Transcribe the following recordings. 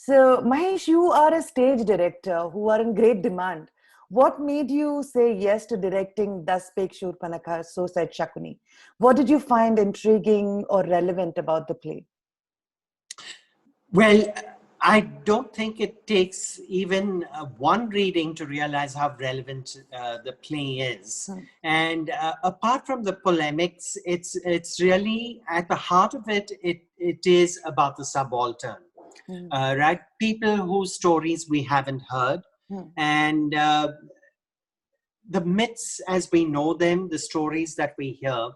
So, Mahesh, you are a stage director who are in great demand. What made you say yes to directing Das Spake Shurpanakha, So Said Shakuni? What did you find intriguing or relevant about the play? Well, I don't think it takes even one reading to realize how relevant the play is. And apart from the polemics, it's really at the heart of it. It is about the subaltern, right? People whose stories we haven't heard, and the myths as we know them, the stories that we hear.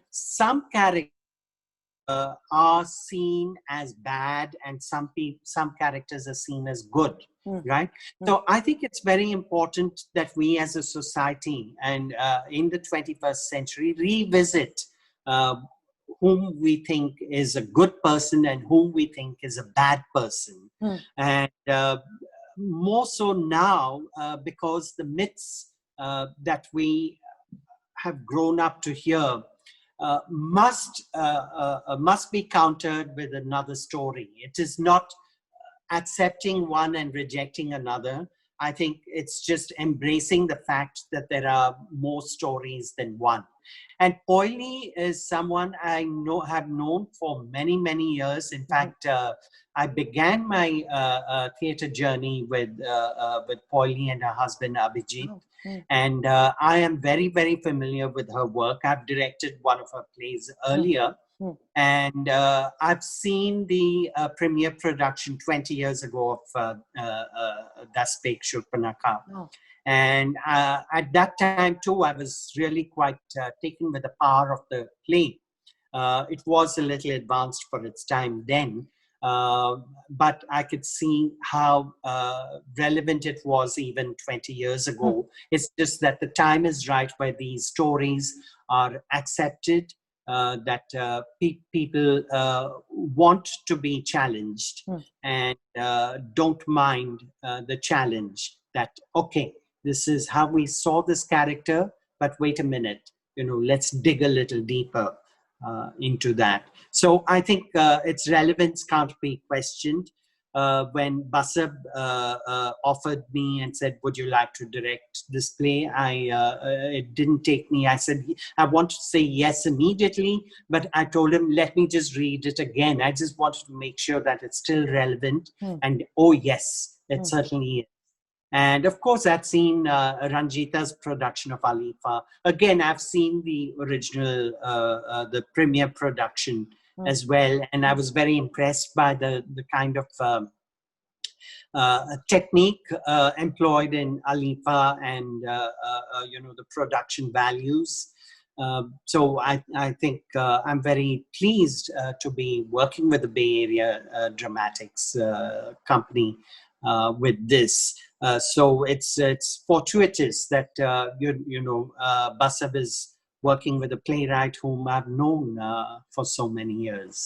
Some characters are seen as bad, and some characters are seen as good, right? So I think it's very important that we as a society and in the 21st century revisit whom we think is a good person and whom we think is a bad person. And more so now because the myths that we have grown up to hear must be countered with another story. It is not accepting one and rejecting another. I think it's just embracing the fact that there are more stories than one. And Poile is someone I have known for many, many years. In fact, I began my theatre journey with Poile and her husband Abhijit. And I am very, very familiar with her work. I've directed one of her plays earlier. And I've seen the premiere production 20 years ago of Das Spake Shurpanakha. And at that time too, I was really quite taken with the power of the play. It was a little advanced for its time then, but I could see how relevant it was even 20 years ago. It's just that the time is right where these stories are accepted, that people want to be challenged and don't mind the challenge that, okay, this is how we saw this character, but wait a minute, let's dig a little deeper into that. So I think its relevance can't be questioned. When Basab offered me and said, would you like to direct this play? It didn't take me. I said, I want to say yes immediately, but I told him, let me just read it again. I just wanted to make sure that it's still relevant. And oh yes, it certainly is. And of course, I've seen Ranjita's production of Alifa. Again, I've seen the original, the premiere production as well. And I was very impressed by the kind of technique employed in Alifa and, the production values. So I think I'm very pleased to be working with the Bay Area Dramatics company with this. So it's fortuitous that Basab is working with a playwright whom I've known for so many years.